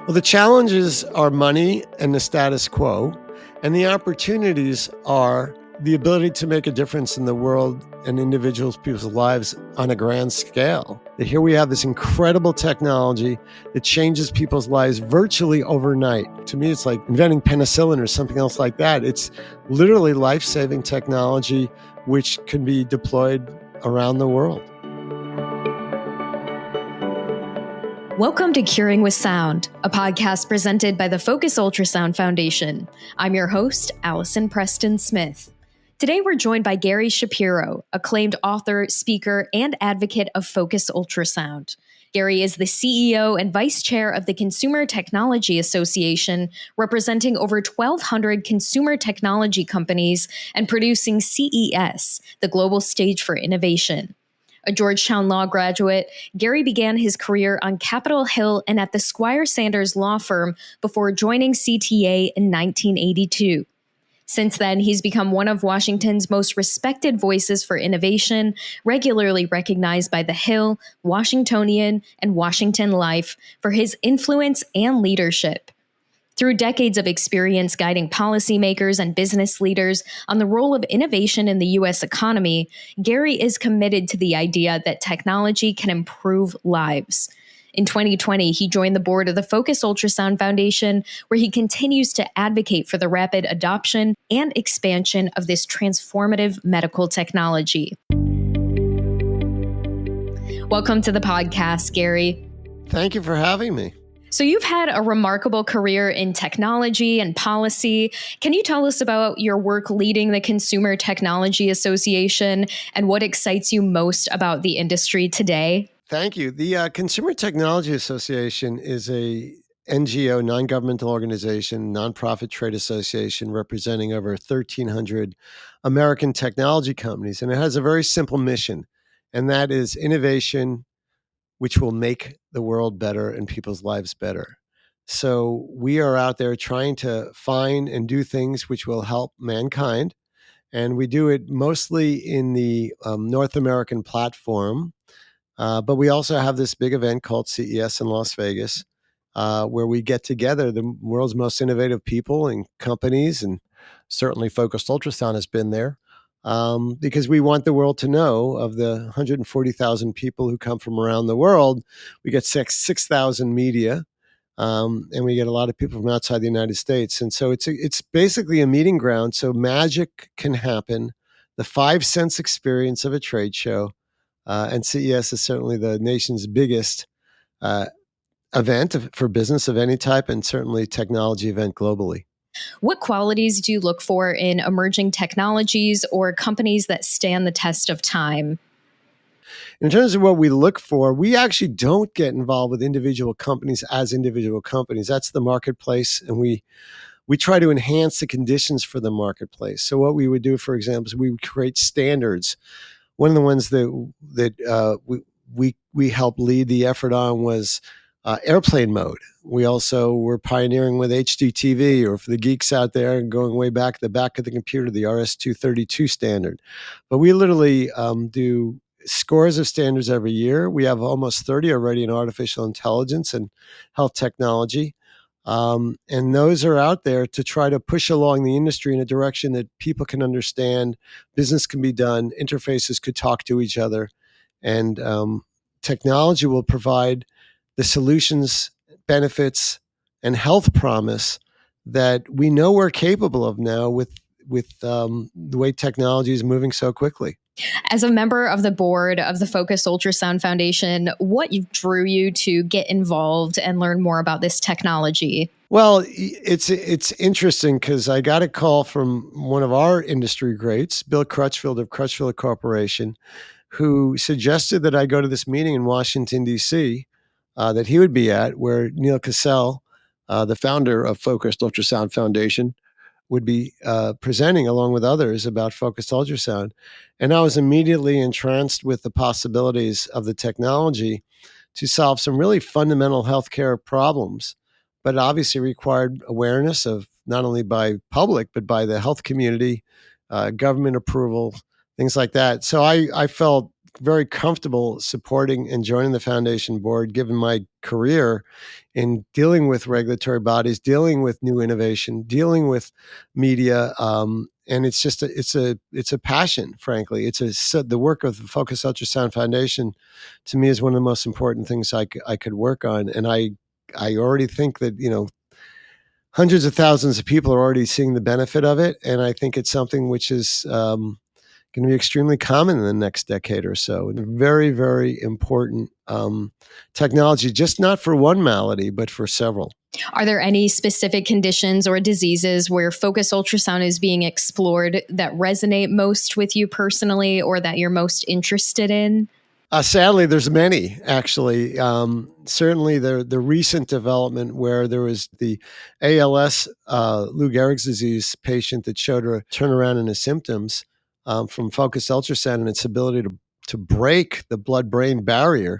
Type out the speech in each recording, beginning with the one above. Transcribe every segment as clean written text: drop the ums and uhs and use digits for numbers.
Well, the challenges are money and the status quo, and the opportunities are the ability to make a difference in the world and individuals, people's lives on a grand scale. That here we have this incredible technology that changes people's lives virtually overnight. To me, it's like inventing penicillin or something else like that. It's literally life-saving technology which can be deployed around the world. Welcome to Curing with Sound, a podcast presented by the Focus Ultrasound Foundation. I'm your host, Allison Preston Smith. Today, we're joined by Gary Shapiro, acclaimed author, speaker, and advocate of Focus Ultrasound. Gary is the CEO and vice chair of the Consumer Technology Association, representing over 1,200 consumer technology companies and producing CES, the global stage for innovation. A Georgetown Law graduate, Gary began his career on Capitol Hill and at the Squire Sanders law firm before joining CTA in 1982. Since then, he's become one of Washington's most respected voices for innovation, regularly recognized by The Hill, Washingtonian, and Washington Life for his influence and leadership. Through decades of experience guiding policymakers and business leaders on the role of innovation in the U.S. economy, Gary is committed to the idea that technology can improve lives. In 2020, he joined the board of the Focus Ultrasound Foundation, where he continues to advocate for the rapid adoption and expansion of this transformative medical technology. Welcome to the podcast, Gary. Thank you for having me. So you've had a remarkable career in technology and policy. Can you tell us about your work leading the Consumer Technology Association and what excites you most about the industry today? Thank you. The Consumer Technology Association is a NGO, non-governmental organization, nonprofit trade association representing over 1,300 American technology companies. And it has a very simple mission, and that is innovation which will make the world better and people's lives better. So we are out there trying to find and do things which will help mankind. And we do it mostly in the North American platform. But we also have this big event called CES in Las Vegas, where we get together the world's most innovative people and companies, and certainly Focused Ultrasound has been there. Because we want the world to know of the 140,000 people who come from around the world. We get 6,000 media, and we get a lot of people from outside the United States. And so it's basically a meeting ground so magic can happen, the 5-sense experience of a trade show. And CES is certainly the nation's biggest event for business of any type, and certainly technology event globally. What qualities do you look for in emerging technologies or companies that stand the test of time? In terms of what we look for, we actually don't get involved with individual companies as individual companies. That's the marketplace, and we try to enhance the conditions for the marketplace. So what we would do, for example, is we would create standards. One of the ones that we helped lead the effort on was airplane mode. We also were pioneering with HDTV, or for the geeks out there and going way back to the back of the computer, the RS-232 standard. But we literally do scores of standards every year. We have almost 30 already in artificial intelligence and health technology. And those are out there to try to push along the industry in a direction that people can understand, business can be done, interfaces could talk to each other, and technology will provide the solutions, benefits, and health promise that we know we're capable of now with the way technology is moving so quickly. As a member of the board of the Focus Ultrasound Foundation, what drew you to get involved and learn more about this technology? Well, it's interesting because I got a call from one of our industry greats, Bill Crutchfield of Crutchfield Corporation, who suggested that I go to this meeting in Washington, D.C., that he would be at, where Neil Cassell, the founder of Focused Ultrasound Foundation, would be presenting along with others about focused ultrasound. And I was immediately entranced with the possibilities of the technology to solve some really fundamental healthcare problems, but obviously required awareness of not only by public, but by the health community, government approval, things like that. So I felt very comfortable supporting and joining the foundation board, given my career in dealing with regulatory bodies, dealing with new innovation, dealing with media. And it's just it's a passion, frankly. The work of the Focus Ultrasound Foundation, to me, is one of the most important things I could work on. And I already think that hundreds of thousands of people are already seeing the benefit of it, and I think it's something which is going to be extremely common in the next decade or so. Very, very important technology, just not for one malady, but for several. Are there any specific conditions or diseases where focus ultrasound is being explored that resonate most with you personally, or that you're most interested in? Sadly, there's many actually. Certainly, the recent development where there was the ALS, Lou Gehrig's disease patient that showed a turnaround in his symptoms from focused ultrasound, and its ability to break the blood-brain barrier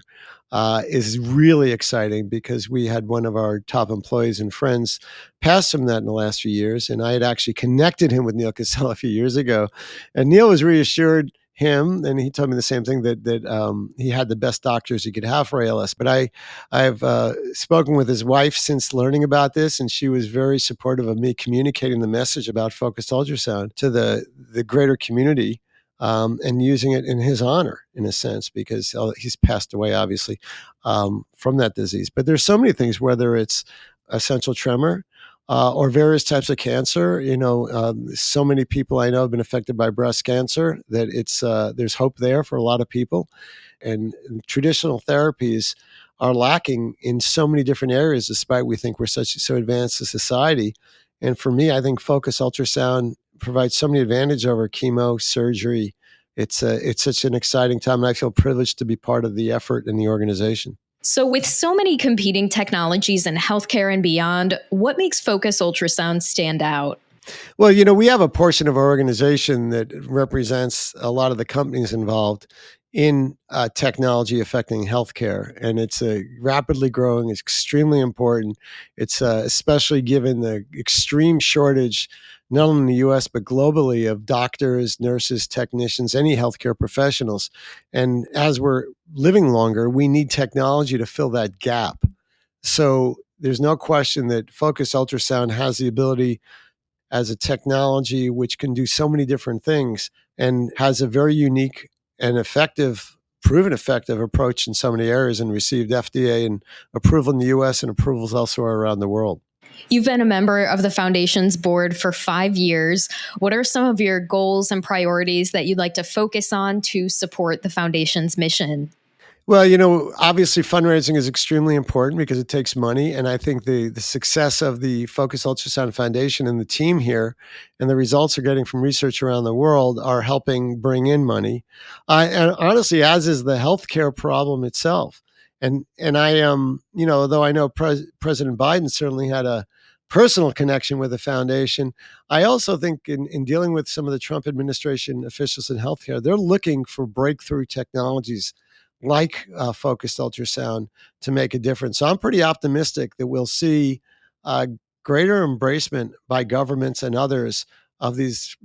is really exciting, because we had one of our top employees and friends pass from that in the last few years, and I had actually connected him with Neil Casella a few years ago, and Neil was reassured him, and he told me the same thing, that he had the best doctors he could have for ALS. But I've spoken with his wife since learning about this, and she was very supportive of me communicating the message about focused ultrasound to the greater community, and using it in his honor, in a sense, because he's passed away, obviously, from that disease. But there's so many things, whether it's essential tremor, or various types of cancer. So many people I know have been affected by breast cancer that there's hope there for a lot of people. And traditional therapies are lacking in so many different areas, despite we think we're so advanced a society. And for me, I think focus ultrasound provides so many advantages over chemo, surgery. It's such an exciting time, and I feel privileged to be part of the effort in the organization. So, with so many competing technologies in healthcare and beyond, what makes focus ultrasound stand out? Well, we have a portion of our organization that represents a lot of the companies involved in technology affecting healthcare, and it's rapidly growing. It's extremely important. It's especially given the extreme shortage, not only in the U.S. but globally, of doctors, nurses, technicians, any healthcare professionals. And as we're living longer, we need technology to fill that gap. So there's no question that focused ultrasound has the ability, as a technology which can do so many different things, and has a very unique and proven effective approach in so many areas, and received FDA and approval in the US and approvals elsewhere around the world. You've been a member of the foundation's board for 5 years. What are some of your goals and priorities that you'd like to focus on to support the foundation's mission? Well, obviously fundraising is extremely important because it takes money. And I think the success of the Focus Ultrasound Foundation and the team here, and the results they're getting from research around the world, are helping bring in money. And honestly, as is the healthcare problem itself. And I am, though I know President Biden certainly had a personal connection with the foundation, I also think in dealing with some of the Trump administration officials in healthcare, they're looking for breakthrough technologies like focused ultrasound to make a difference. So I'm pretty optimistic that we'll see greater embracement by governments and others of these,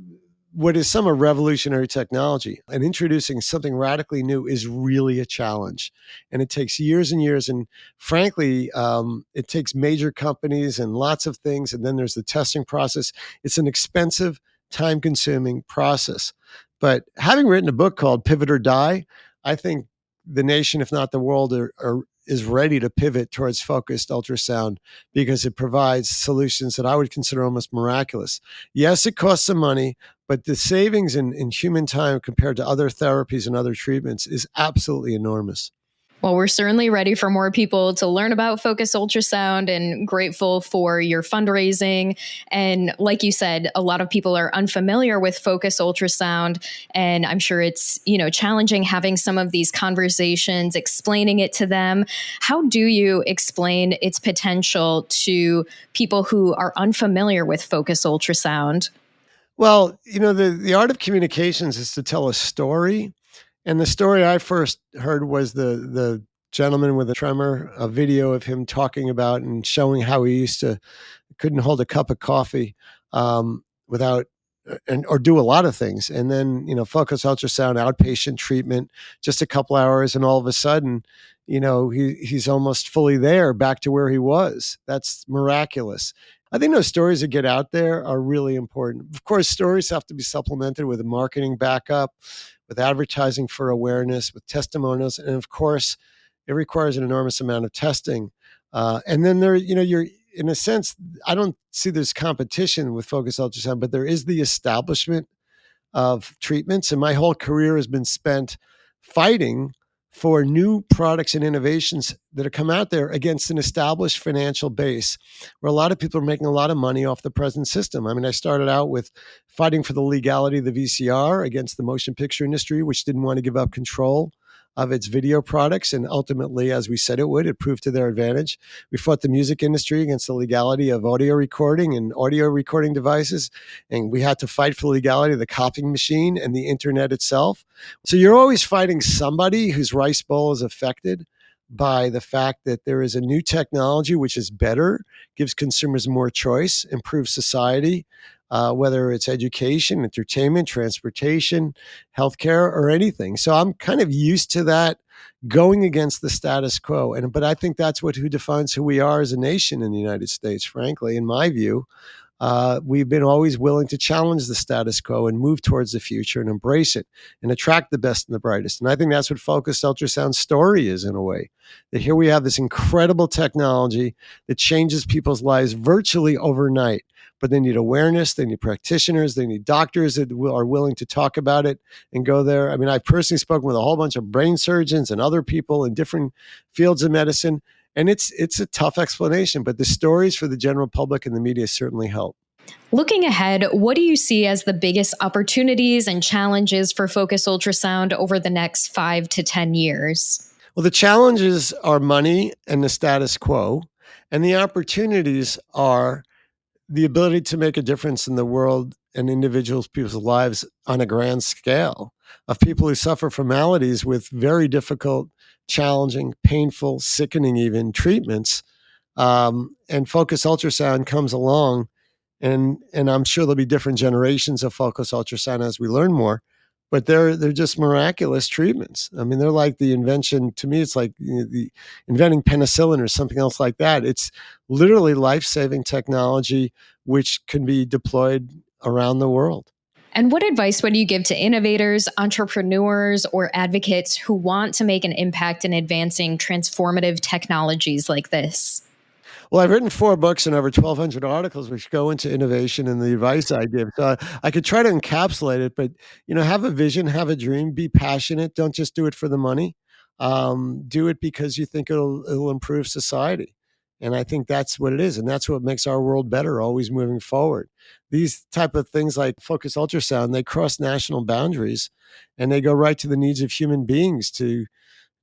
what is some a revolutionary technology. And introducing something radically new is really a challenge. And it takes years and years. And frankly, it takes major companies and lots of things. And then there's the testing process. It's an expensive, time consuming process. But having written a book called Pivot or Die, I think the nation, if not the world, is ready to pivot towards focused ultrasound, because it provides solutions that I would consider almost miraculous. Yes, it costs some money, but the savings in human time compared to other therapies and other treatments is absolutely enormous. Well, we're certainly ready for more people to learn about focus ultrasound, and grateful for your fundraising. And like you said, a lot of people are unfamiliar with focus ultrasound, and I'm sure it's, challenging having some of these conversations, explaining it to them. How do you explain its potential to people who are unfamiliar with focus ultrasound? Well, the art of communications is to tell a story. And the story I first heard was the gentleman with a tremor, a video of him talking about and showing how he couldn't hold a cup of coffee without or do a lot of things. And then, focus ultrasound, outpatient treatment, just a couple hours. And all of a sudden, he's almost fully there, back to where he was. That's miraculous. I think those stories that get out there are really important. Of course, stories have to be supplemented with a marketing backup, with advertising for awareness, with testimonials. And of course, it requires an enormous amount of testing. And then you're, in a sense, I don't see there's competition with focused ultrasound, but there is the establishment of treatments. And my whole career has been spent fighting for new products and innovations that have come out there against an established financial base where a lot of people are making a lot of money off the present system. I mean, I started out with fighting for the legality of the VCR against the motion picture industry, which didn't want to give up control of its video products. And ultimately, as we said it would, it proved to their advantage. We fought the music industry against the legality of audio recording and audio recording devices. And we had to fight for the legality of the copying machine and the internet itself. So you're always fighting somebody whose rice bowl is affected by the fact that there is a new technology which is better, gives consumers more choice, improves society, whether it's education, entertainment, transportation, healthcare, or anything. So I'm kind of used to that, going against the status quo. But I think that's who defines who we are as a nation in the United States, frankly, in my view. We've been always willing to challenge the status quo and move towards the future and embrace it and attract the best and the brightest. And I think that's what focused ultrasound story is, in a way, that here we have this incredible technology that changes people's lives virtually overnight. But they need awareness, they need practitioners, they need doctors that are willing to talk about it and go there. I mean, I've personally spoken with a whole bunch of brain surgeons and other people in different fields of medicine. And it's a tough explanation, but the stories for the general public and the media certainly help. Looking ahead, what do you see as the biggest opportunities and challenges for focus ultrasound over the next 5 to 10 years? Well, the challenges are money and the status quo, and the opportunities are the ability to make a difference in the world and people's lives on a grand scale, of people who suffer from maladies with very difficult, challenging, painful, sickening even treatments. And focus ultrasound comes along, and I'm sure there'll be different generations of focus ultrasound as we learn more. But they're just miraculous treatments. I mean, they're like the invention. To me, it's like the inventing penicillin or something else like that. It's literally life-saving technology which can be deployed around the world. And what advice would you give to innovators, entrepreneurs, or advocates who want to make an impact in advancing transformative technologies like this? Well, I've written 4 books and over 1,200 articles which go into innovation and the advice I give. So I could try to encapsulate it, but have a vision, have a dream, be passionate. Don't just do it for the money. Do it because you think it'll improve society. And I think that's what it is, and that's what makes our world better, always moving forward. These type of things like focus ultrasound, they cross national boundaries, and they go right to the needs of human beings to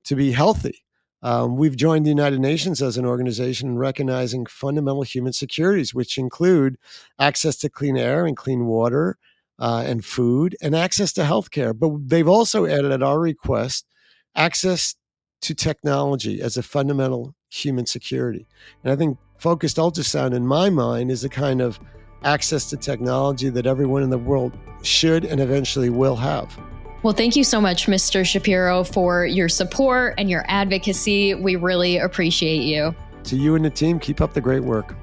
be healthy. We've joined the United Nations as an organization in recognizing fundamental human securities, which include access to clean air and clean water and food, and access to healthcare. But they've also added, at our request, access to technology as a fundamental human security. And I think focused ultrasound, in my mind, is a kind of access to technology that everyone in the world should and eventually will have. Well, thank you so much, Mr. Shapiro, for your support and your advocacy. We really appreciate you. To you and the team, keep up the great work.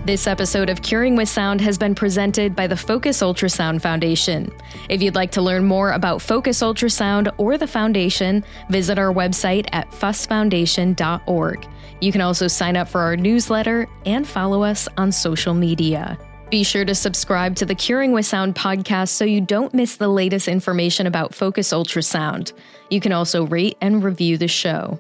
This episode of Curing with Sound has been presented by the Focus Ultrasound Foundation. If you'd like to learn more about Focus Ultrasound or the foundation, visit our website at fussfoundation.org. You can also sign up for our newsletter and follow us on social media. Be sure to subscribe to the Curing with Sound podcast so you don't miss the latest information about Focus Ultrasound. You can also rate and review the show.